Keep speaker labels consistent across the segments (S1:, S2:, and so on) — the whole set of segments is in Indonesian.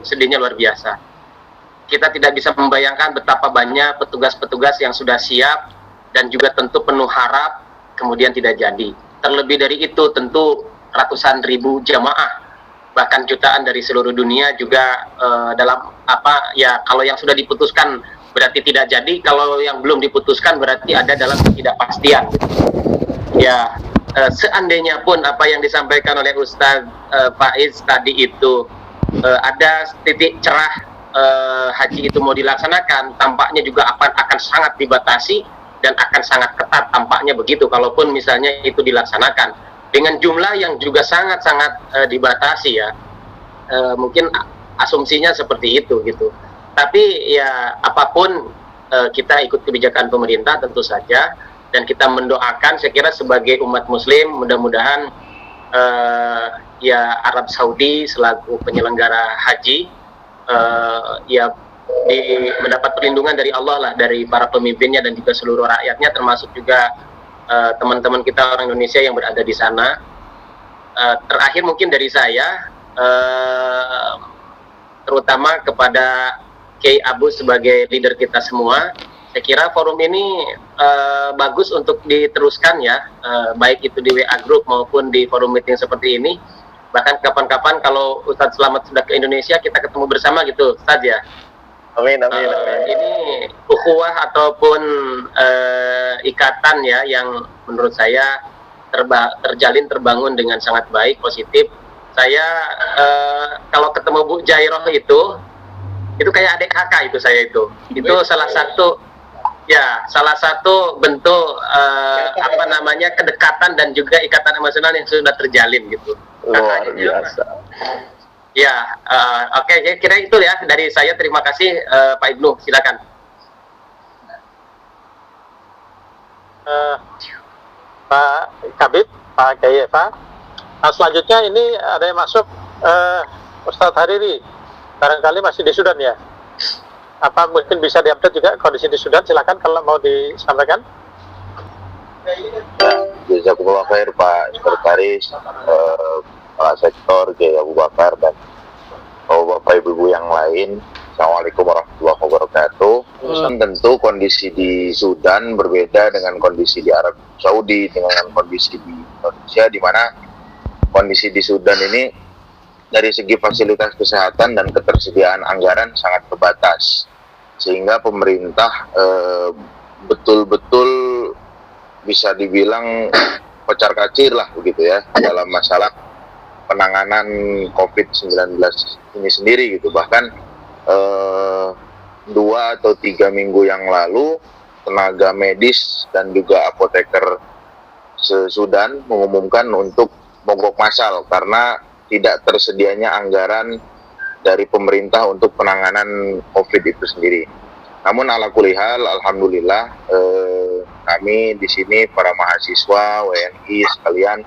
S1: sedihnya luar biasa. Kita tidak bisa membayangkan betapa banyak petugas-petugas yang sudah siap dan juga tentu penuh harap kemudian tidak jadi. Terlebih dari itu tentu ratusan ribu jamaah bahkan jutaan dari seluruh dunia juga dalam apa ya, kalau yang sudah diputuskan berarti tidak jadi, kalau yang belum diputuskan berarti ada dalam ketidakpastian. Ya, seandainya pun apa yang disampaikan oleh Ustadz Faiz tadi itu ada titik cerah haji itu mau dilaksanakan, tampaknya juga akan sangat dibatasi dan akan sangat ketat tampaknya begitu. Kalaupun misalnya itu dilaksanakan dengan jumlah yang juga sangat-sangat dibatasi ya, mungkin asumsinya seperti itu gitu. Tapi ya apapun kita ikut kebijakan pemerintah tentu saja, dan kita mendoakan, saya kira sebagai umat Muslim mudah-mudahan ya Arab Saudi selaku penyelenggara haji ya mendapat perlindungan dari Allah lah, dari para pemimpinnya dan juga seluruh rakyatnya, termasuk juga teman-teman kita orang Indonesia yang berada di sana. Terakhir mungkin dari saya, terutama kepada Kiai Abu sebagai leader kita semua, saya kira forum ini bagus untuk diteruskan ya, baik itu di WA Group maupun di forum meeting seperti ini. Bahkan kapan-kapan kalau Ustadz Selamat sudah ke Indonesia, kita ketemu bersama gitu, Ustadz ya.
S2: Amin.
S1: Ini ukhuwah ataupun ikatan ya yang menurut saya terjalin, terbangun dengan sangat baik, positif. Saya kalau ketemu Bu Jairoh itu kayak adik kakak itu saya itu salah satu bentuk apa namanya, kedekatan dan juga ikatan emosional yang sudah terjalin gitu.
S2: Luar biasa.
S1: Ya, oke, kira itu ya dari saya. Terima kasih Pak Ibnu, silakan.
S3: Pak Kabib, Pak Kiai Eva. Nah, selanjutnya ini ada yang masuk, Ustadz Hariri, barangkali masih di Sudan ya. Apa mungkin bisa diupdate juga kondisi di Sudan? Silakan kalau mau disampaikan.
S2: Jazakumullah khair Pak Sekretaris, Pak Sektor, Kiai Abu Bakar, dan Bapak Ibu yang lain. Assalamualaikum warahmatullahi wabarakatuh. Tentu kondisi di Sudan berbeda dengan kondisi di Arab Saudi, dengan kondisi di Indonesia, di mana kondisi di Sudan ini dari segi fasilitas kesehatan dan ketersediaan anggaran sangat terbatas, sehingga pemerintah betul-betul bisa dibilang kocar kacir lah begitu ya dalam masalah penanganan COVID-19 ini sendiri gitu. Bahkan 2 atau 3 minggu yang lalu tenaga medis dan juga apoteker se-Sudan mengumumkan untuk mogok massal karena tidak tersedianya anggaran dari pemerintah untuk penanganan COVID itu sendiri. Namun ala kulli hal, alhamdulillah kami di sini para mahasiswa WNI sekalian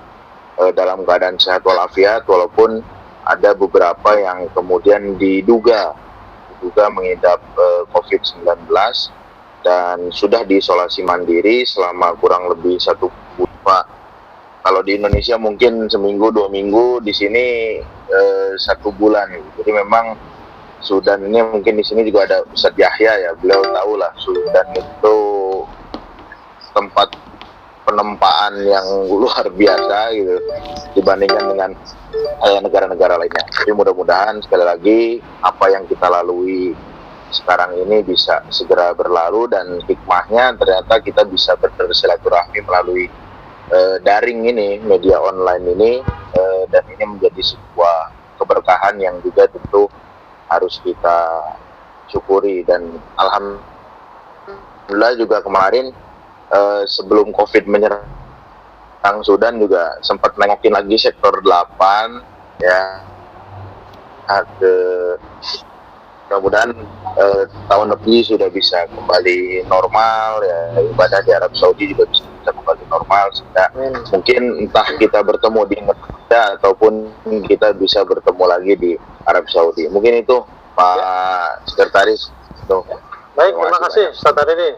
S2: dalam keadaan sehat walafiat, walaupun ada beberapa yang kemudian diduga mengidap COVID-19 dan sudah diisolasi mandiri selama kurang lebih 1 bulan. Kalau di Indonesia mungkin seminggu 2 minggu, di sini 1 bulan. Jadi memang Sudan ini mungkin di sini juga ada Ustadz Yahya ya, beliau tahu lah Sudan itu tempat penempaan yang luar biasa gitu dibandingkan dengan negara-negara lainnya. Jadi mudah-mudahan sekali lagi apa yang kita lalui sekarang ini bisa segera berlalu, dan hikmahnya ternyata kita bisa bersilaturahmi melalui daring ini, media online ini, dan ini menjadi sebuah keberkahan yang juga tentu harus kita syukuri. Dan alhamdulillah juga kemarin sebelum COVID menyerang Sudan juga sempat nengokin lagi sektor 8 ya, mudah-mudahan tahun lebih sudah bisa kembali normal ya, ibadah di Arab Saudi juga bisa kembali normal, sehingga mungkin entah kita bertemu di Indonesia ataupun kita bisa bertemu lagi di Arab Saudi. Mungkin itu Pak Sekretaris.
S3: Baik, terima kasih Ustadz Hariri.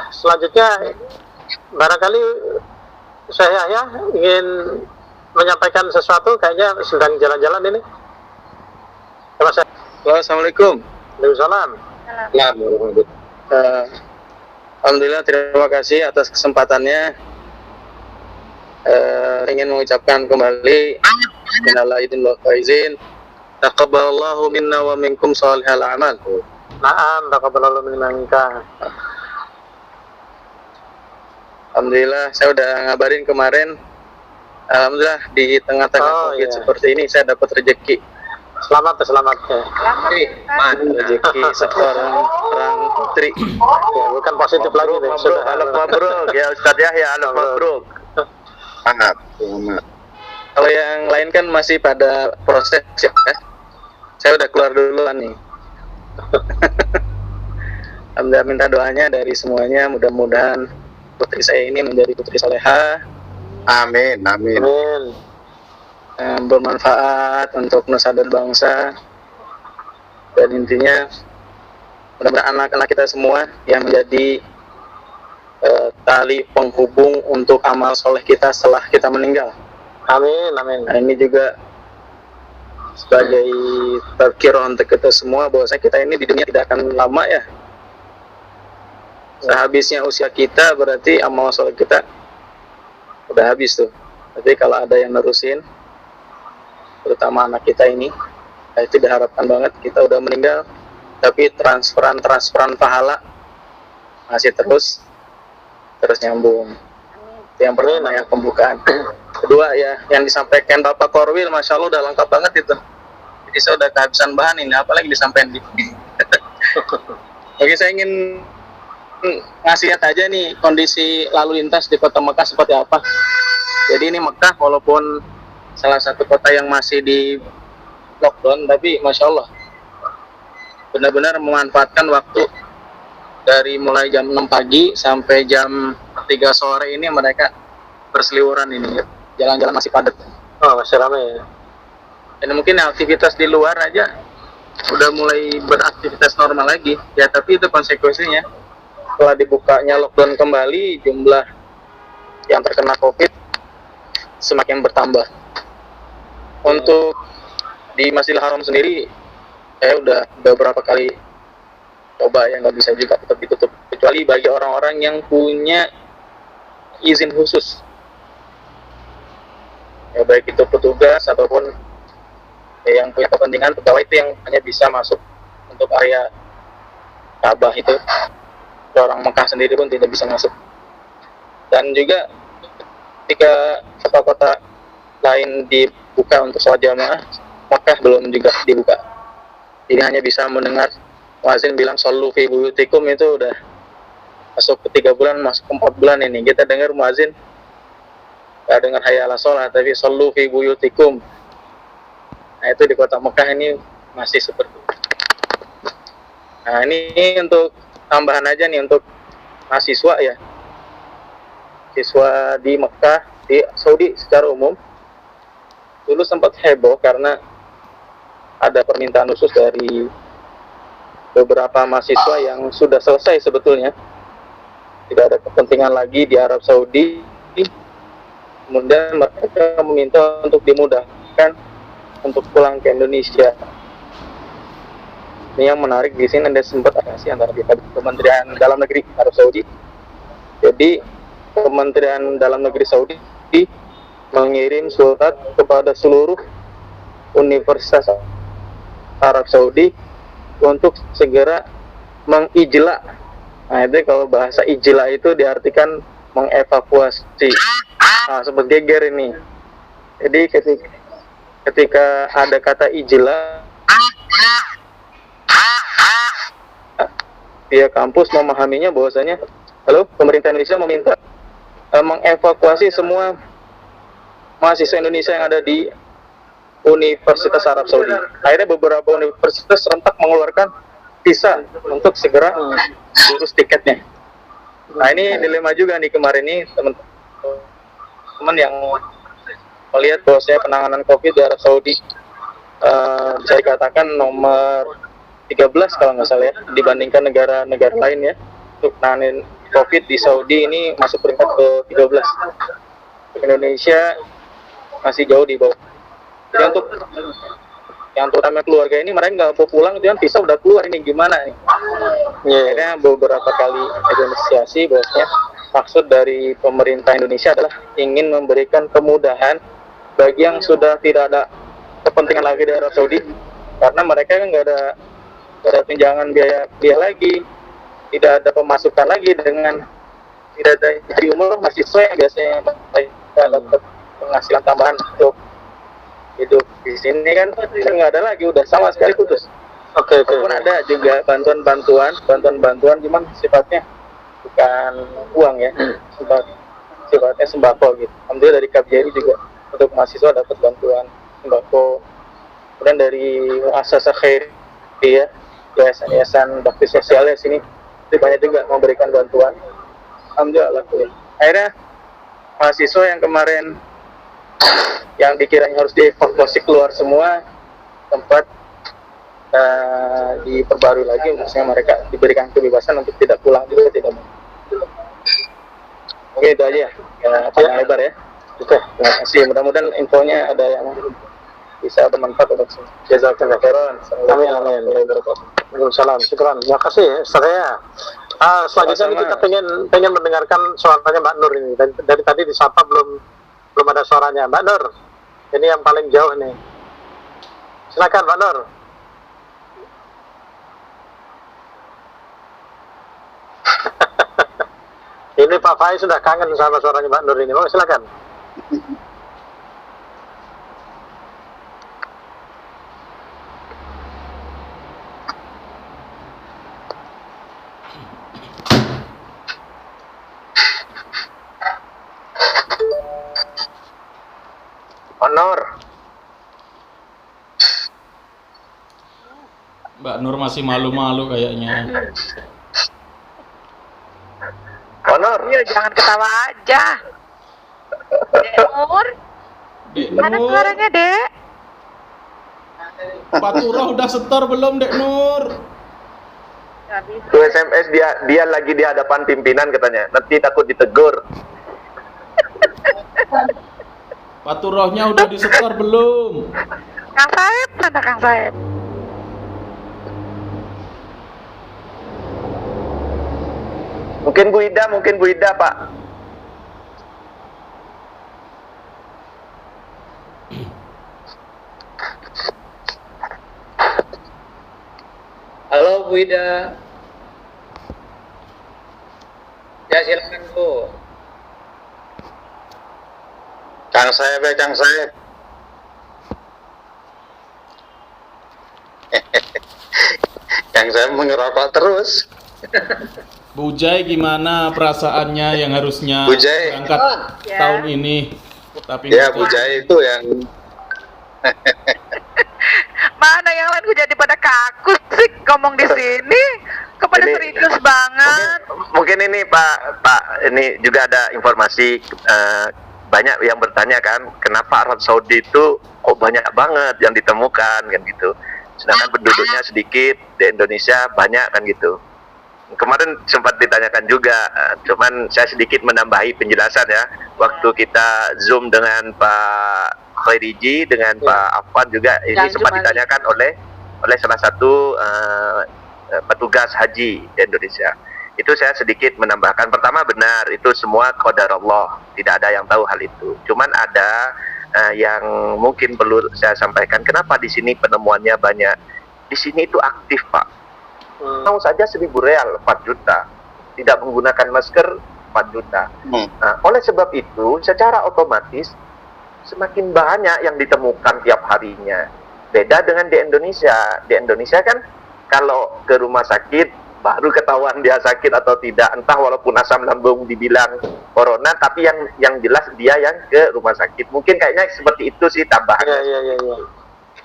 S3: Selanjutnya barangkali saya ingin menyampaikan sesuatu, kayaknya sedang jalan-jalan ini. Mas.
S4: Halo, Assalamualaikum.
S3: Waalaikumsalam.
S1: Nah,
S4: Alhamdulillah, terima kasih atas kesempatannya. Ingin mengucapkan kembali minal aidin wal faizin. Taqabbalallahu minna wa minkum shalihal a'mal.
S3: Na'am, taqabbalallahu minka.
S4: Alhamdulillah, saya udah ngabarin kemarin. Alhamdulillah, di tengah-tengah
S3: Oh,
S4: COVID
S3: iya.
S4: seperti ini saya dapat rezeki.
S3: Selamat.
S4: Rezeki seorang putri.
S3: Ya, bukan positif lagi deh.
S2: Mabruk, alaf mabruk ya Ustadz Yahya, alaf mabruk. Sangat.
S4: Kalau yang lain kan masih pada proses ya. Saya udah keluar duluan nih. Alhamdulillah, minta doanya dari semuanya, mudah-mudahan putri saya ini menjadi putri salehah,
S2: Amin, amin.
S3: Amin.
S4: bermanfaat untuk nusa dan bangsa, dan intinya mudah-mudahan anak-anak kita semua yang menjadi tali penghubung untuk amal soleh kita setelah kita meninggal.
S3: Amin.
S4: Nah, ini juga sebagai tazkirah untuk kita semua bahwasanya kita ini di dunia tidak akan lama ya. Sehabisnya usia kita berarti amal soleh kita udah habis tuh. Jadi kalau ada yang nerusin, terutama anak kita ini, nah itu diharapkan banget. Kita udah meninggal, tapi transferan pahala masih terus nyambung. Itu yang pertama, yang pembukaan. Kedua ya, yang disampaikan Bapak Korwil, Masya Allah udah lengkap banget itu. Jadi saya udah kehabisan bahan ini, apalagi disampaikan di. Oke, saya ingin ngasih lihat aja nih kondisi lalu lintas di kota Mekah seperti apa. Jadi ini Mekah walaupun salah satu kota yang masih di lockdown, tapi Masya Allah benar-benar memanfaatkan waktu dari mulai jam 6 pagi sampai jam 3 sore ini mereka berseliweran ini, jalan-jalan masih padat.
S3: Oh, masih ramai ya.
S4: Dan mungkin aktivitas di luar aja udah mulai beraktivitas normal lagi ya, tapi itu konsekuensinya setelah dibukanya lockdown kembali, jumlah yang terkena COVID semakin bertambah. Untuk di Masjidil Haram sendiri, saya udah beberapa kali coba ya, nggak bisa juga, tetap ditutup, kecuali bagi orang-orang yang punya izin khusus ya, baik itu petugas ataupun ya, yang punya kepentingan pegawai, itu yang hanya bisa masuk untuk area Ka'bah itu. Orang Mekah sendiri pun tidak bisa masuk. Dan juga ketika kota-kota lain dibuka untuk sholat jamaah, Mekah belum juga dibuka. Jadi hanya bisa mendengar muazin bilang shollu fi buyutikum, itu udah masuk ke 3 bulan, masuk ke 4 bulan ini. Kita dengar muazin gak dengar hayya ala sholat, tapi shollu fi buyutikum. Nah itu di kota Mekah ini masih seperti itu. Nah ini untuk tambahan aja nih untuk mahasiswa ya, siswa di Mekah, di Saudi secara umum. Dulu sempat heboh karena ada permintaan khusus dari beberapa mahasiswa yang sudah selesai sebetulnya, tidak ada kepentingan lagi di Arab Saudi, kemudian mereka meminta untuk dimudahkan untuk pulang ke Indonesia. Ini yang menarik di sini, ada sempat asosiasi antara Kementerian Dalam Negeri Arab Saudi. Jadi Kementerian Dalam Negeri Saudi mengirim surat kepada seluruh universitas Arab Saudi untuk segera mengijla. Nah itu kalau bahasa ijla itu diartikan mengevakuasi. Nah sempat geger ini. Jadi ketika ada kata ijla, pihak kampus memahaminya bahwasanya pemerintah Indonesia meminta mengevakuasi semua mahasiswa Indonesia yang ada di Universitas Arab Saudi. Akhirnya beberapa universitas serentak mengeluarkan visa untuk segera urus tiketnya. Nah ini dilema juga nih kemarin nih teman-teman yang melihat bahwasanya penanganan COVID di Arab Saudi bisa dikatakan nomor 13 kalau nggak salah ya, dibandingkan negara-negara lain ya. Untuk nanganin COVID di Saudi ini masuk peringkat ke-13. Indonesia masih jauh di bawah. Jadi untuk yang terutama keluarga ini mereka nggak mau pulang, itu kan visa udah keluar, ini gimana nih? Akhirnya beberapa kali negosiasi, bahwasanya maksud dari pemerintah Indonesia adalah ingin memberikan kemudahan bagi yang sudah tidak ada kepentingan lagi dari Arab Saudi, karena mereka kan nggak ada tunjangan biaya lagi, tidak ada pemasukan lagi, dengan tidak ada haji umroh mahasiswa yang biasanya mereka dapat penghasilan tambahan untuk hidup di sini kan nggak ada lagi, udah sama sekali putus. Walaupun ada juga bantuan cuman sifatnya bukan uang ya, sifatnya sembako gitu. Alhamdulillah dari KBRI juga untuk mahasiswa dapat bantuan sembako. Kemudian dari Muassasah Khairiyah, yayasan bakti sosialnya sini itu banyak juga memberikan bantuan. Alhamdulillah. Akhirnya mahasiswa yang kemarin yang dikiranya harus dievakuasi keluar semua tempat diperbarui lagi, maksudnya mereka diberikan kebebasan untuk tidak pulang juga, tidak mau. Oke, itu aja ya, panjang lebar ya. Oke, terima kasih. Mudah-mudahan infonya ada yang bisa bermanfaat untuk semua. Jazakallahu khairan.
S3: Amin. Waalaikumsalam. Syukran. Terima kasih saya. Selanjutnya ini kita pengen mendengarkan suaranya Mbak Nur ini. Dari tadi disapa belum ada suaranya. Mbak Nur, ini yang paling jauh nih. Silakan Mbak Nur. Ini Pak Faiz sudah kangen sama suaranya Mbak Nur ini. Mau silakan.
S2: Honor.
S5: Mbak Nur masih malu-malu kayaknya.
S2: Honor.
S6: Iya, jangan ketawa aja. Dek Nur, mana suaranya, Dek?
S5: Pak Turah udah setor belum, Dek Nur?
S6: Gak bisa.
S2: Tuh SMS dia lagi di hadapan pimpinan katanya. Nanti takut ditegur.
S5: Pak Turahnya udah disetor belum?
S6: Kang Saib, mana Kang Saib?
S2: Mungkin Bu Ida, Pak.
S7: Halo Bu Ida. Ya silakan Bu.
S3: Kang Saib. Kang Saib mengerokok terus.
S5: Bujai gimana perasaannya yang harusnya
S3: Bujai.
S5: berangkat
S6: Ya.
S5: tahun ini? Tapi
S3: Ya Bu Jai itu yang
S6: Mana yang lain gue jadi pada kaku sih ngomong di sini. Kepada
S2: Ini-
S6: serius banget.
S2: Mungkin ini Pak, ini juga ada informasi, banyak yang bertanya kan, kenapa Arab Saudi itu kok banyak banget yang ditemukan kan gitu. Sedangkan penduduknya sedikit, di Indonesia banyak kan gitu. Kemarin sempat ditanyakan juga, cuman saya sedikit menambahi penjelasan ya. Waktu kita Zoom dengan Pak Khairiji, dengan Pak Afwan juga, ini
S6: Jangan
S2: sempat
S6: cuma-
S2: ditanyakan oleh salah satu petugas haji di Indonesia. Itu saya sedikit menambahkan, pertama benar, itu semua qadar Allah, tidak ada yang tahu hal itu. Cuman ada yang mungkin perlu saya sampaikan, kenapa di sini penemuannya banyak. Di sini itu aktif Pak. Mau saja 1.000 real 4 juta, tidak menggunakan masker 4 juta. Nah, oleh sebab itu secara otomatis semakin banyak yang ditemukan tiap harinya. Beda dengan di Indonesia. Di Indonesia kan kalau ke rumah sakit baru ketahuan dia sakit atau tidak, entah walaupun asam lambung dibilang corona, tapi yang jelas dia yang ke rumah sakit. Mungkin kayaknya seperti itu sih tambahannya.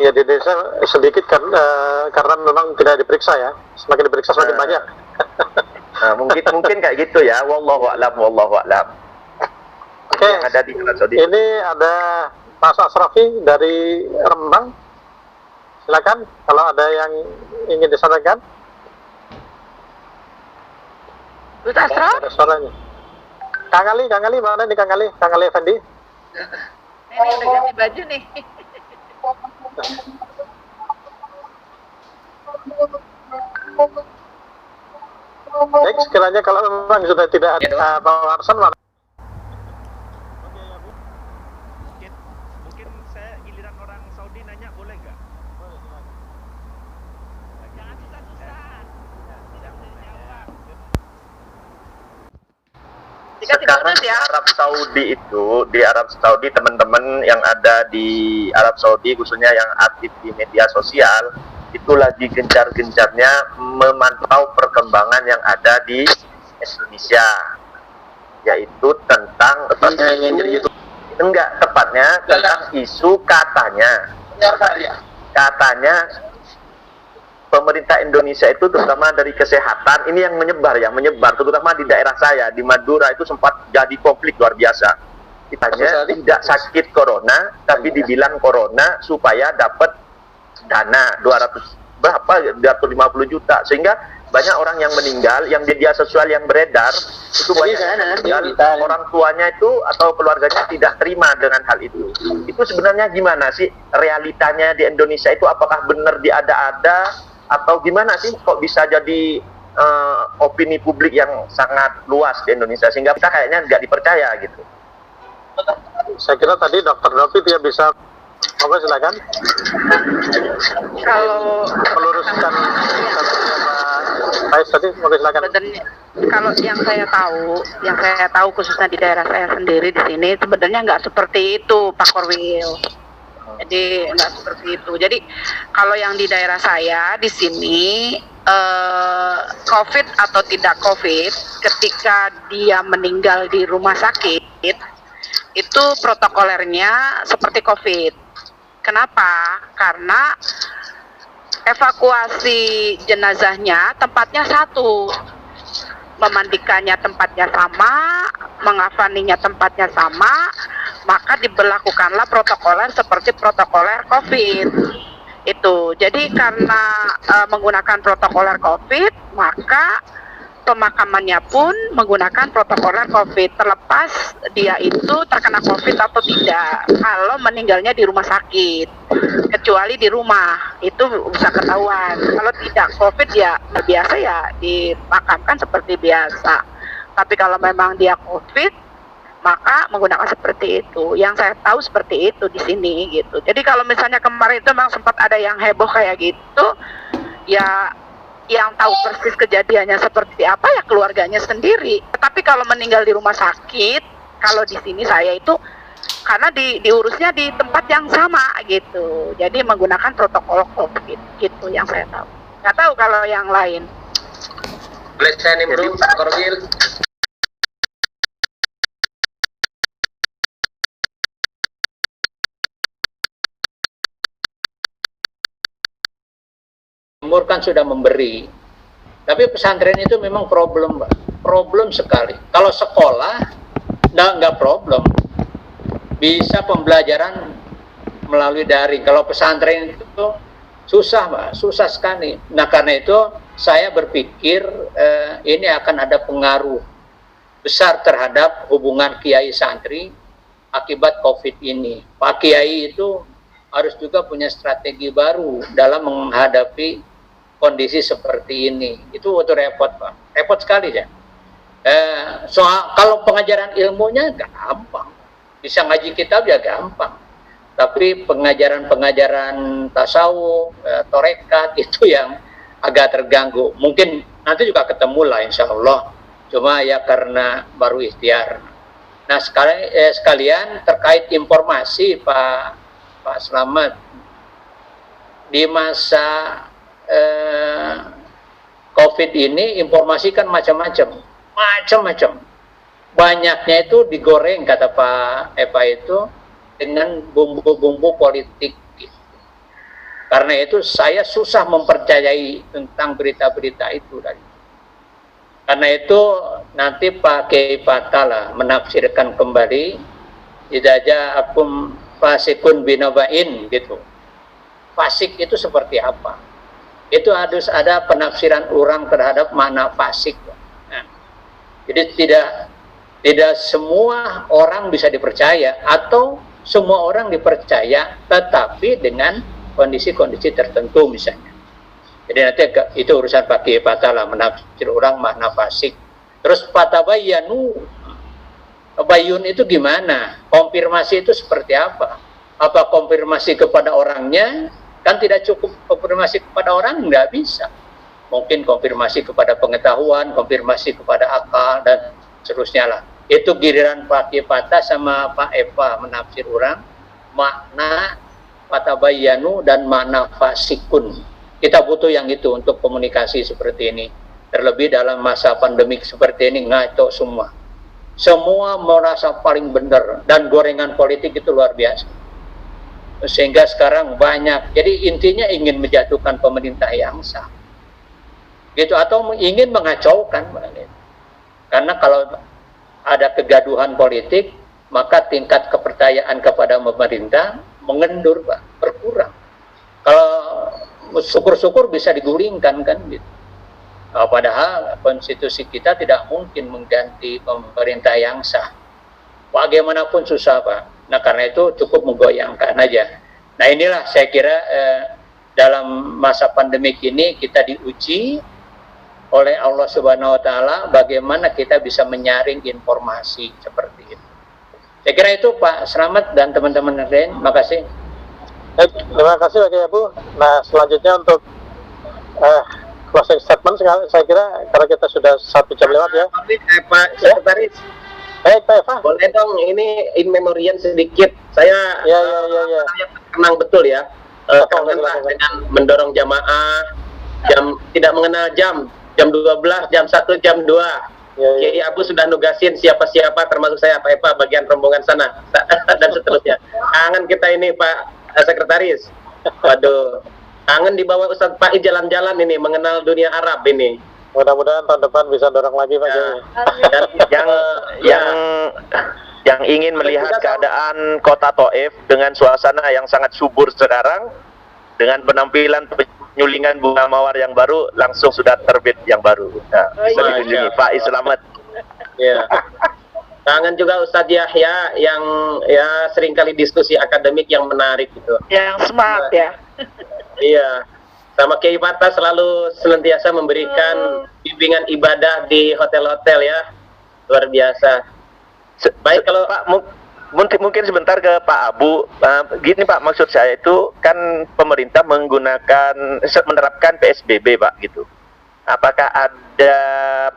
S3: Ya di desa sedikit karena memang tidak diperiksa ya. Semakin diperiksa semakin banyak.
S2: Nah, mungkin kayak gitu ya. Wallahu a'lam.
S3: Oke.
S2: Yang ada di Arab Saudi.
S3: Ini ada Mas Asrafi dari Rembang. Silakan kalau ada yang ingin disampaikan.
S6: Gus Asraf,
S3: Ada suaranya. Kang Ali mana nih Kang Ali Effendi?
S6: ini udah ganti baju nih.
S3: Baik, sekiranya kalau memang sudah tidak ada pengawasan,
S8: Mungkin saya giliran orang Saudi nanya, boleh nggak? Jangan susah-susah.
S6: Jika tidak
S2: Sekarang
S6: urus
S2: di
S6: ya.
S2: Arab Saudi itu, di Arab Saudi teman-teman yang ada di Arab Saudi khususnya yang aktif di media sosial itu lagi gencar-gencarnya memantau perkembangan yang ada di Indonesia, yaitu tentang enggak tepatnya tentang isu katanya pemerintah Indonesia itu terutama dari kesehatan ini yang menyebar terutama di daerah saya di Madura itu sempat jadi konflik luar biasa. Kitanya tidak sakit corona tapi dibilang corona supaya dapat dana 250 juta sehingga banyak orang yang meninggal, yang media sosial yang beredar itu banyak yang meninggal, orang tuanya itu atau keluarganya tidak terima dengan hal itu. Itu sebenarnya gimana sih realitanya di Indonesia itu, apakah benar diada-ada atau gimana sih kok bisa jadi opini publik yang sangat luas di Indonesia sehingga kita kayaknya nggak dipercaya gitu.
S3: saya kira tadi Dr. David dia bisa, monggo silakan
S6: Kalau
S3: meluruskan Pak tadi, monggo silakan.
S6: sebenarnya kalau yang saya tahu khususnya di daerah saya sendiri di sini sebenarnya nggak seperti itu, Pak Korwil. Jadi nggak seperti itu. Jadi kalau yang di daerah saya di sini COVID atau tidak COVID, ketika dia meninggal di rumah sakit itu protokolernya seperti COVID. Kenapa? Karena evakuasi jenazahnya tempatnya satu, memandikannya tempatnya sama, mengafaninya tempatnya sama, maka diberlakukanlah protokoler seperti protokoler COVID. Itu. Jadi karena menggunakan protokoler COVID, maka pemakamannya pun menggunakan protokoler COVID, terlepas dia itu terkena COVID atau tidak. Kalau meninggalnya di rumah sakit, kecuali di rumah, itu bisa ketahuan. Kalau tidak COVID ya biasa ya dimakamkan seperti biasa. Tapi kalau memang dia COVID, maka menggunakan seperti itu. Yang saya tahu seperti itu di sini gitu. Jadi kalau misalnya kemarin itu memang sempat ada yang heboh kayak gitu, ya yang tahu persis kejadiannya seperti apa ya keluarganya sendiri. Tetapi kalau meninggal di rumah sakit, kalau di sini saya itu karena diurusnya di tempat yang sama gitu. Jadi menggunakan protokol COVID gitu yang saya tahu. Nggak tahu kalau yang lain.
S1: Boleh saya nimbrung, Pak Korwil?
S7: Timur kan sudah memberi, tapi pesantren itu memang problem sekali. Kalau sekolah nggak problem, bisa pembelajaran melalui daring. Kalau pesantren itu susah, Mbak, susah sekali. Nah karena itu saya berpikir ini akan ada pengaruh besar terhadap hubungan kiai santri akibat COVID ini. Pak Kiai itu harus juga punya strategi baru dalam menghadapi kondisi seperti ini. Itu waktu repot, Pak. Repot sekali ya. Soal kalau pengajaran ilmunya gampang, bisa ngaji kitab ya gampang. Tapi pengajaran tasawuf, torekat itu yang agak terganggu. Mungkin nanti juga ketemu lah insya Allah. Cuma ya karena baru ikhtiar. Nah sekalian terkait informasi Pak Slamet, di masa COVID ini informasi kan macam-macam. Banyaknya itu digoreng kata Pak Eva itu dengan bumbu-bumbu politik. Gitu. Karena itu saya susah mempercayai tentang berita-berita itu tadi. Karena itu nanti Pak Kiai Patala menafsirkan kembali idaja akum fasikun binabain gitu. Fasik itu seperti apa? Itu harus ada penafsiran orang terhadap makna fasik. Nah, jadi tidak semua orang bisa dipercaya atau semua orang dipercaya tetapi dengan kondisi-kondisi tertentu misalnya. Jadi nanti itu urusan Pak Kiai Patah lah, menafsir orang makna fasik. Terus fatabayyanu, bayun itu gimana? Konfirmasi itu seperti apa? Apa konfirmasi kepada orangnya? Kan tidak cukup konfirmasi kepada orang, nggak bisa. Mungkin konfirmasi kepada pengetahuan, konfirmasi kepada akal, dan seterusnya lah. Itu giliran Pak Kiai Patah sama Pak Eva menafsir orang makna fatabayyanu dan makna fasikun. Kita butuh yang itu untuk komunikasi seperti ini. Terlebih dalam masa pandemik seperti ini, ngaco semua. Semua merasa paling benar, dan gorengan politik itu luar biasa. Sehingga sekarang banyak, jadi intinya ingin menjatuhkan pemerintah yang sah. Gitu, atau ingin mengacaukan. Karena kalau ada kegaduhan politik, maka tingkat kepercayaan kepada pemerintah mengendur, Pak, berkurang. Kalau syukur-syukur bisa digulingkan kan gitu. Padahal konstitusi kita tidak mungkin mengganti pemerintah yang sah. Bagaimanapun susah, Pak. Nah, karena itu cukup menggoyangkan aja. Nah, inilah saya kira dalam masa pandemik ini kita diuji oleh Allah Subhanahu wa taala bagaimana kita bisa menyaring informasi seperti itu. Saya kira itu Pak Slamet dan teman-teman lain. Makasih.
S3: Terima kasih Pak Kiai Abu. Nah, selanjutnya untuk closing statement, saya kira karena kita sudah 1 jam lewat ya.
S1: Pak Sekretaris,
S3: Baik Pak Eva.
S1: boleh dong ini in memoriam sedikit. Saya kenang betul ya. Kangenlah dengan mendorong jamaah, tidak mengenal jam 12, jam 1, jam 2. Kiai Abu sudah nugasin siapa-siapa termasuk saya, Pak Eva, bagian rombongan sana dan seterusnya. Kangen kita ini Pak Sekretaris. Waduh, kangen dibawa Ustadz Pak jalan-jalan ini, mengenal dunia Arab ini.
S3: Mudah-mudahan tahun depan bisa dorong lagi Pak Kiai.
S2: Yang ingin melihat keadaan kota Taif dengan suasana yang sangat subur sekarang, dengan penampilan penyulingan bunga mawar yang baru, langsung sudah terbit yang baru. Nah, bisa dikunjungi Pak Slamet.
S1: Ya. Kangen juga Ustadz Yahya yang ya seringkali diskusi akademik yang menarik gitu.
S6: Yang smart ya.
S1: Iya. Sama Kiai Patah selalu senantiasa memberikan bimbingan ibadah di hotel-hotel ya. Luar biasa. Baik, kalau
S2: Pak mungkin sebentar ke Pak Abu. Gini Pak, maksud saya itu kan pemerintah menerapkan PSBB Pak gitu. Apakah ada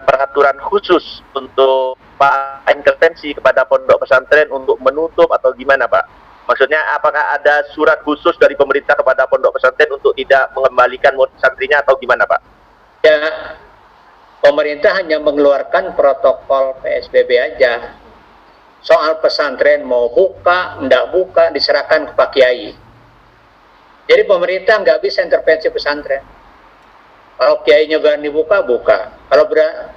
S2: peraturan khusus untuk Pak intervensi kepada pondok pesantren untuk menutup atau gimana Pak? Maksudnya apakah ada surat khusus dari pemerintah kepada pondok pesantren untuk tidak mengembalikan santrinya atau gimana Pak?
S7: Ya, pemerintah hanya mengeluarkan protokol PSBB aja. Soal pesantren mau buka, enggak buka, diserahkan ke Pak Kiai. Jadi pemerintah nggak bisa intervensi pesantren. Kalau kiainya berani buka, buka. Kalau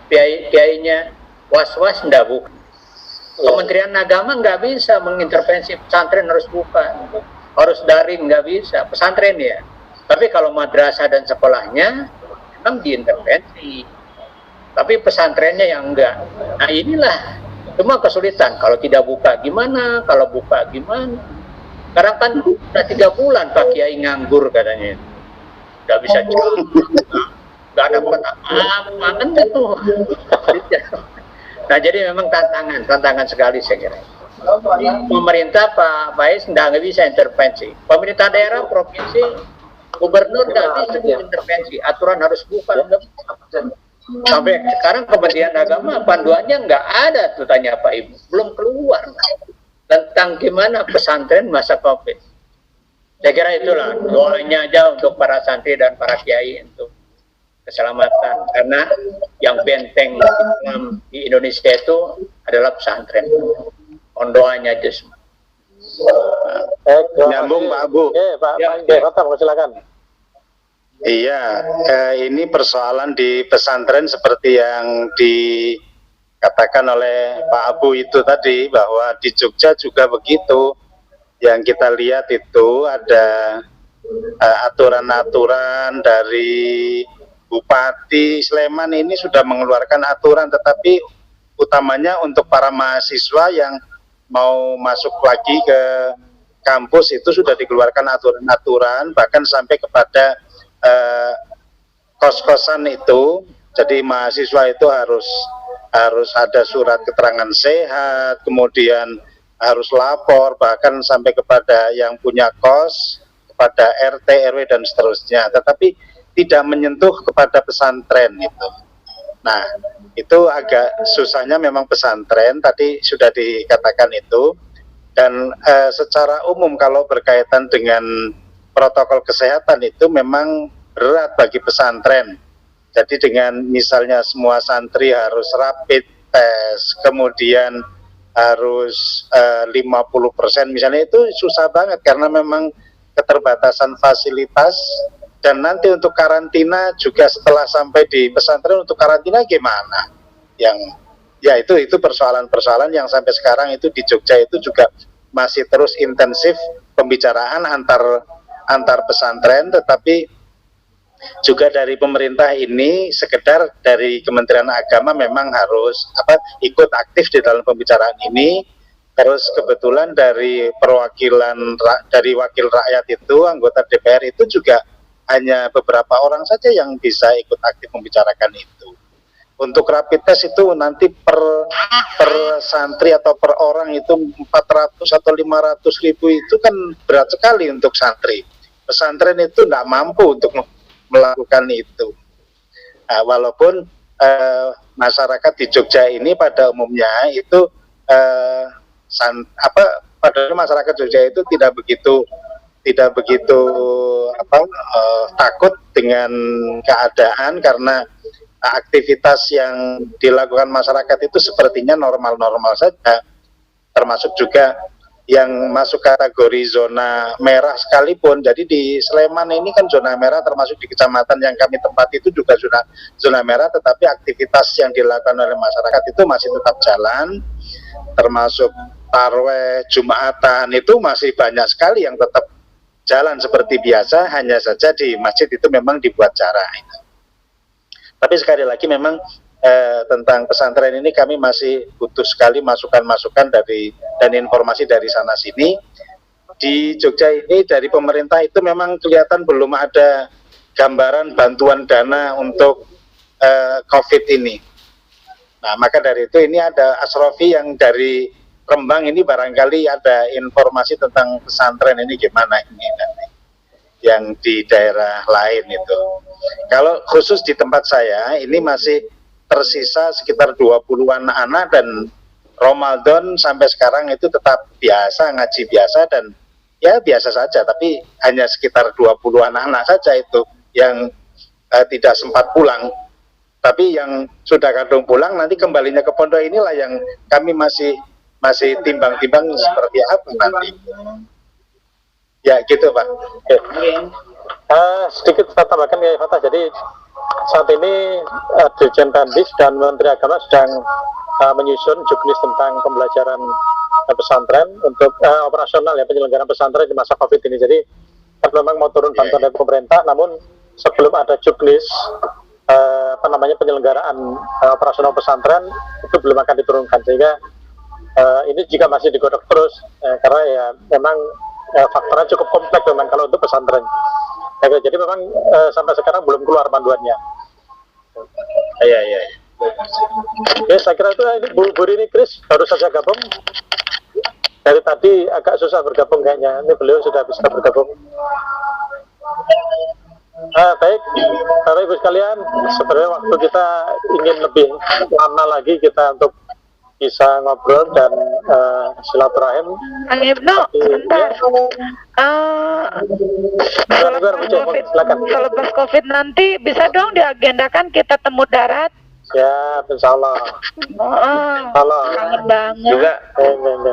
S7: kiainya was-was, enggak buka. Kementerian Agama nggak bisa mengintervensi pesantren harus buka. Harus daring, nggak bisa. Pesantren ya. Tapi kalau madrasah dan sekolahnya, memang diintervensi. Tapi pesantrennya yang enggak. Nah inilah cuma kesulitan. Kalau tidak buka gimana? Kalau buka gimana? Karena kan sudah 3 bulan Pak Kiai nganggur katanya. Nggak bisa jual. Nggak ada apa-apa kan itu. Nah jadi memang tantangan sekali saya kira. Pemerintah Pak Faiz nggak bisa intervensi. Pemerintah daerah, provinsi, gubernur nggak bisa intervensi. Aturan harus buka. Sampai sekarang Kementerian Agama panduannya nggak ada tuh, tanya Pak Ibu, belum keluar tentang gimana pesantren masa COVID. Saya kira itulah doanya aja untuk para santri dan para kiai untuk keselamatan, karena yang benteng Islam di Indonesia itu adalah pesantren. On doanya aja semua.
S9: Nyambung Pak Abu.
S3: Pak, silakan.
S9: Iya, ini persoalan di pesantren seperti yang dikatakan oleh Pak Abu itu tadi, bahwa di Jogja juga begitu. Yang kita lihat itu ada aturan-aturan dari Bupati Sleman ini sudah mengeluarkan aturan, tetapi utamanya untuk para mahasiswa yang mau masuk lagi ke kampus itu sudah dikeluarkan aturan-aturan, bahkan sampai kepada kos-kosan itu, jadi mahasiswa itu harus ada surat keterangan sehat, kemudian harus lapor bahkan sampai kepada yang punya kos, kepada RT, RW dan seterusnya. Tetapi tidak menyentuh kepada pesantren itu. Nah, itu agak susahnya memang pesantren, tadi sudah dikatakan itu. Dan secara umum kalau berkaitan dengan protokol kesehatan itu memang berat bagi pesantren. Jadi dengan misalnya semua santri harus rapid test, kemudian harus 50% misalnya, itu susah banget karena memang keterbatasan fasilitas. Dan nanti untuk karantina juga setelah sampai di pesantren, untuk karantina gimana? Yang ya itu persoalan-persoalan yang sampai sekarang itu di Jogja itu juga masih terus intensif pembicaraan antar pesantren, tetapi juga dari pemerintah ini sekedar dari Kementerian Agama memang harus ikut aktif di dalam pembicaraan ini. Terus kebetulan dari perwakilan dari wakil rakyat itu, anggota DPR itu juga hanya beberapa orang saja yang bisa ikut aktif membicarakan itu. Untuk rapid test itu nanti per santri atau per orang itu 400 atau 500 ribu, itu kan berat sekali untuk santri. Pesantren itu tidak mampu untuk melakukan itu. Nah, walaupun masyarakat di Jogja ini pada umumnya itu padahal masyarakat Jogja itu tidak begitu takut dengan keadaan, karena aktivitas yang dilakukan masyarakat itu sepertinya normal-normal saja, termasuk juga yang masuk kategori zona merah sekalipun. Jadi di Sleman ini kan zona merah, termasuk di kecamatan yang kami tempati itu juga zona merah, tetapi aktivitas yang dilakukan oleh masyarakat itu masih tetap jalan, termasuk tarweh, Jumatan itu masih banyak sekali yang tetap jalan seperti biasa, hanya saja di masjid itu memang dibuat jarak. Tapi sekali lagi memang tentang pesantren ini kami masih butuh sekali masukan-masukan dan informasi dari sana sini. Di Jogja ini dari pemerintah itu memang kelihatan belum ada gambaran bantuan dana untuk COVID ini. Nah, maka dari itu ini ada Asrofi yang dari Rembang ini, barangkali ada informasi tentang pesantren ini gimana ini nanti yang di daerah lain itu. Kalau khusus di tempat saya ini masih tersisa sekitar 20-an anak, dan Ramadan sampai sekarang itu tetap biasa, ngaji biasa, dan ya biasa saja, tapi hanya sekitar 20-an anak saja itu yang tidak sempat pulang. Tapi yang sudah kadung pulang nanti kembalinya ke pondok inilah yang kami masih timbang-timbang seperti apa nanti. Ya gitu Pak.
S3: Sedikit saya tambahkan ya Fatah. Jadi saat ini Dirjen Pendis dan Menteri Agama sedang menyusun juknis tentang pembelajaran pesantren untuk operasional ya, penyelenggaraan pesantren di masa COVID ini. Jadi kan memang mau turun bantuan dari pemerintah, namun sebelum ada juknis penyelenggaraan operasional pesantren itu belum akan diturunkan, sehingga ini juga masih digodok terus karena ya memang faktornya cukup kompleks memang kalau untuk pesantren. Jadi memang sampai sekarang belum keluar panduannya.
S9: Iya.
S3: Oke, saya kira itu ini Bu Rini Kris baru saja gabung. Dari tadi agak susah bergabung kayaknya. Ini beliau sudah bisa bergabung. Baik, Bapak Ibu sekalian, sebenarnya waktu kita ingin lebih lama lagi kita untuk bisa ngobrol dan silaturahim.
S6: Kang Ibnu, bentar. Kalau pas COVID nanti bisa dong diagendakan kita temu darat.
S3: Ya, insya Allah.
S6: Kangen banget.
S10: Juga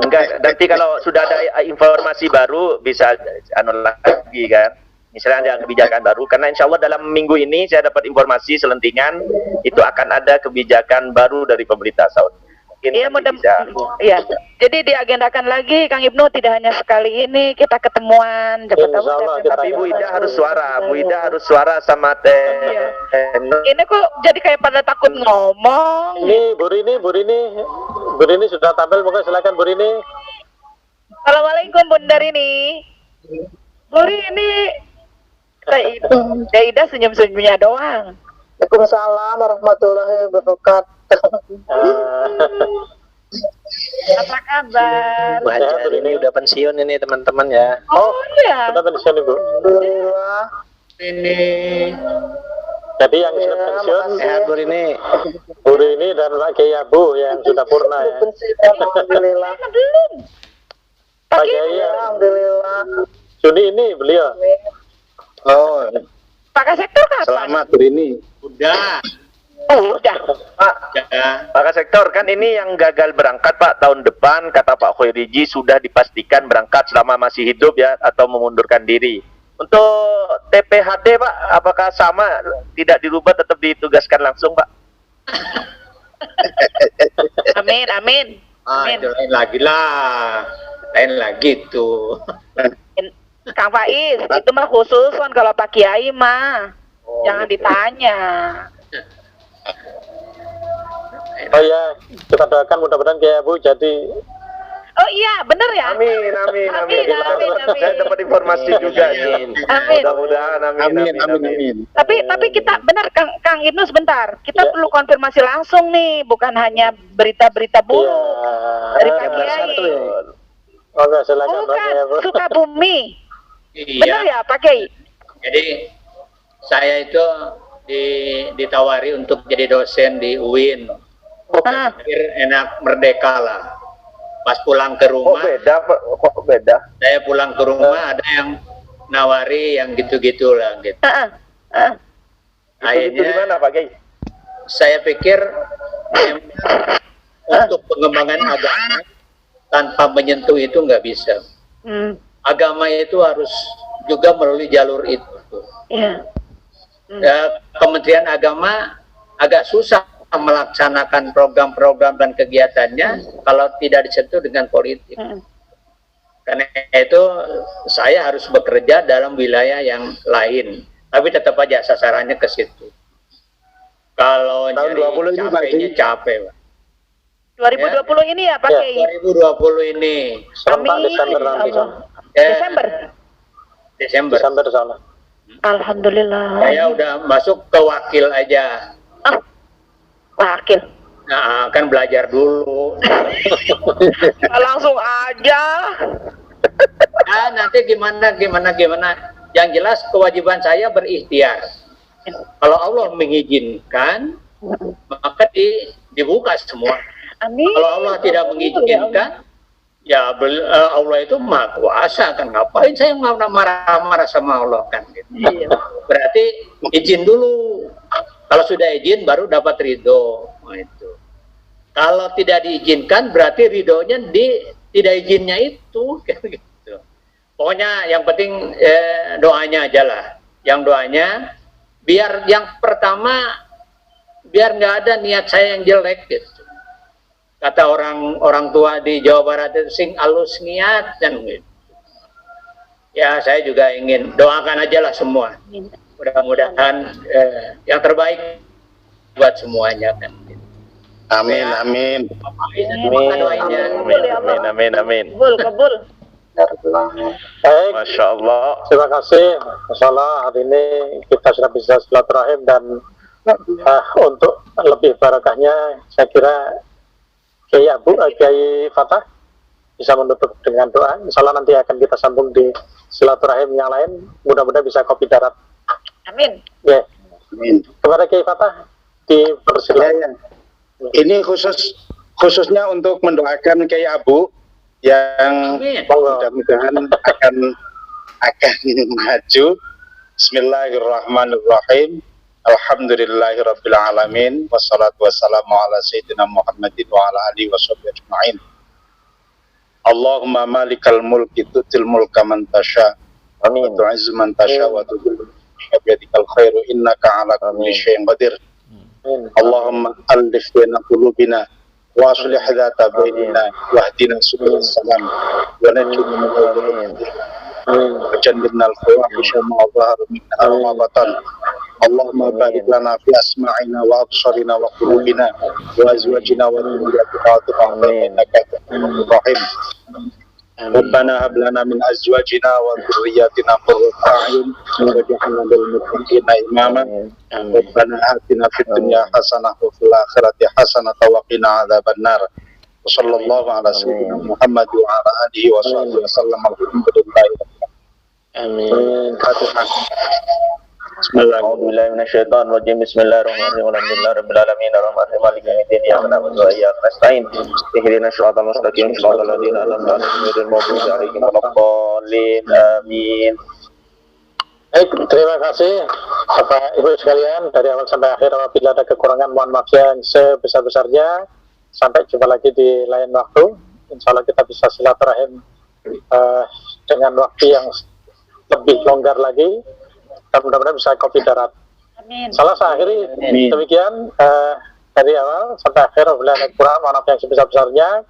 S10: enggak, nanti kalau sudah ada informasi baru bisa lagi kan. Misalnya ada kebijakan baru, karena insya Allah dalam minggu ini saya dapat informasi selentingan itu akan ada kebijakan baru dari pemerintah Saudi.
S6: Iya, ya. Jadi diagendakan lagi, Kang Ibnu, tidak hanya sekali ini kita ketemuan.
S10: Tapi Bu Ida harus suara, Bu Ida harus suara sama Teh.
S6: Ini kok jadi kayak pada takut ngomong.
S3: Ini Bu Rini sudah tampil, monggo silakan Bu Rini.
S6: Assalamualaikum Bunda Rini. Bu Rini, Teh Ida senyum-senyumnya doang.
S11: Waalaikumsalam warahmatullahi wabarakatuh.
S6: Apa kabar?
S10: Bu Hajar ini udah pensiun ini teman-teman ya.
S6: Oh iya.
S3: Sudah pensiun Ibu.
S11: Alhamdulillah.
S7: Ini
S3: Jadi yang sudah pensiun
S10: Sehat Bu Rini.
S3: Bu Rini dan Pak Kiai Abu yang sudah purna ya.
S11: Alhamdulillah.
S6: Belum.
S3: Pak Kiai
S11: Alhamdulillah.
S3: Juni ini beliau.
S9: Oh,
S6: Pakai sektor kapan?
S9: selamat Bu Rini.
S7: udah.
S6: Oh, udah.
S7: Ya.
S10: Pak Sektor, kan ini yang gagal berangkat Pak tahun depan, kata Pak Khoiriji sudah dipastikan berangkat selama masih hidup ya, atau memundurkan diri. Untuk TPHD Pak, apakah sama, tidak dirubah, tetap ditugaskan langsung Pak?
S6: Amin, amin. Amin.
S7: Itu lain lagi lah. Lain lagi tuh.
S6: Kang Faiz, itu mah khusus kan kalau Pak Kiai mah. Jangan ditanya.
S3: Oh ya, kita doakan mudah-mudahan Kiai Abu jadi.
S6: Oh iya, bener ya?
S10: Amin, amin, amin.
S6: Amin.
S10: Saya dapat informasi juga nih.
S6: Amin.
S10: Mudah-mudahan amin.
S6: Tapi kita benar Kang Ibnu sebentar. Kita
S3: Ya.
S6: perlu konfirmasi langsung nih, bukan hanya berita-berita buruk dari Pak Kiai.
S3: Oh enggak, silakan
S6: Oh,
S3: Pak Kiai Abu.
S6: bukan, Sukabumi. Benar
S7: Iya.
S6: ya Pak Kiai?
S7: Jadi saya itu ditawari untuk jadi dosen di UIN.
S6: Ah.
S7: Biar enak merdeka lah. Pas pulang ke
S10: Oh
S7: rumah,
S10: beda Pak, kok beda?
S7: saya pulang ke rumah ada yang nawari yang gitu-gitu lah gitu.
S10: Itu di
S7: Akhirnya
S10: mana Pak Kiai?
S7: saya pikir memang untuk pengembangan agama tanpa menyentuh itu nggak bisa. Agama itu harus juga melalui jalur itu.
S6: Iya.
S7: Ya, Kementerian Agama agak susah melaksanakan program-program dan kegiatannya kalau tidak disentuh dengan politik. Karena itu saya harus bekerja dalam wilayah yang lain, tapi tetap aja sasarannya ke situ. Kalau
S9: Tahun 20 ini, Pak
S7: capeknya
S9: Kiai.
S7: capek, Pak.
S6: 2020 ini ya Pak
S3: Ya,
S6: Kiai?
S7: 2020 ini
S3: Serentak Desember
S6: Ya
S3: nanti.
S6: Allah.
S7: eh,
S6: Desember.
S7: Desember.
S3: sana.
S6: Alhamdulillah.
S7: Saya udah masuk ke wakil aja.
S6: Wakil.
S7: Nah, kan belajar dulu.
S6: Langsung aja.
S7: Nanti gimana. Yang jelas kewajiban saya berikhtiar. Kalau Allah mengizinkan, maka dibuka semua.
S6: Amin.
S7: Kalau Allah tidak mengizinkan, ya Allah itu maha kuasa kan. Ngapain saya marah-marah sama Allah kan? Gitu. Berarti izin dulu. Kalau sudah izin baru dapat ridho. Itu. Kalau tidak diizinkan berarti ridhonya di tidak izinnya itu. Gitu. Pokoknya yang penting doanya aja lah. Yang doanya biar yang pertama biar nggak ada niat saya yang jelek gitu. Kata orang tua di Jawa Barat itu sing alus niat dan gitu. Ya saya juga ingin doakan aja lah semua. Mudah-mudahan yang terbaik buat semuanya kan.
S9: Amin, amin.
S10: Amin.
S6: Kabul.
S3: Baik,
S10: Masya Allah.
S3: terima kasih. Masya Allah, hari ini kita sudah bisa silaturahim dan untuk lebih barokahnya, saya kira Kiai Abu, Kiai Fatah bisa menutup dengan doa. Insya Allah nanti akan kita sambung di silaturahim yang lain. Mudah-mudahan bisa kopi darat.
S6: Amin.
S3: Ya.
S9: Amin.
S3: Kepada Kiai Fatah dipersilakan.
S9: Ini khususnya untuk mendoakan Kiai Abu yang mudah-mudahan akan maju. Bismillahirrahmanirrahim. Alhamdulillahirabbil alamin wassalatu wassalamu ala sayyidina Muhammadin wa ala alihi washabbihi ajmain. Allahumma malikal mulki tu'til mulka man tasha. Amin. Wa tu'izzu man tasha wa tudhillu biyadikal khairu innaka ala kulli syai'in qadir. Allahumma alif baina qulubina wa aslih dhata bainina wahdina subul salam wa najjina min al-ghurur wa jannibna al-fawahisha ma dhahara minha wa ma batan. Allahumma barik lana fi asma'ina wa absarina wa qulubina wa azwajina wa dhurriyyatina innaka antal rahim. Rabbana hab lana min azwajina wa dhurriyyatina qurrata a'yun waj'alna lil muttaqina imama. Rabbana atina fid dunya hasanah wa fil akhirati hasanah wa qina adzabannar. Wassallallahu ala sayyidina Muhammad wa ala alihi wa sahbihi wasallam. Alhamdulillah.
S4: Amin. Fatihah.
S10: Bismillahirrahmanirrahim. Bismillahirrahmanirrahim. Alhamdulillahirabbil alamin arrahmanirrahim maliki yaumiddin iyyaka na'budu wa iyyaka nasta'in ihdinas siratal mustaqim siratal ladzina an'amta 'alaihim ghairil maghdubi 'alaihim waladdallin. Amin.
S3: Baik, terima kasih Bapak Ibu sekalian dari awal sampai akhir. Apabila ada kekurangan mohon maaf yang sebesar-besarnya. Sampai jumpa lagi di lain waktu. Insya Allah kita bisa silaturahim dengan waktu yang lebih longgar lagi. Dan mudah-mudahan bisa kopi darat.
S6: Amin.
S3: Salah saya akhiri demikian dari awal sampai akhir. Wabillahi kurang mohon maaf yang sebesar-besarnya.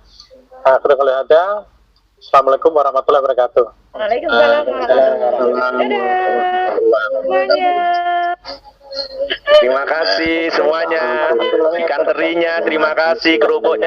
S3: Akhirnya kalau ada. Assalamualaikum warahmatullahi wabarakatuh.
S6: Waalaikumsalam.
S10: Terima kasih semuanya. Ikan terinya, terima kasih kerupuknya.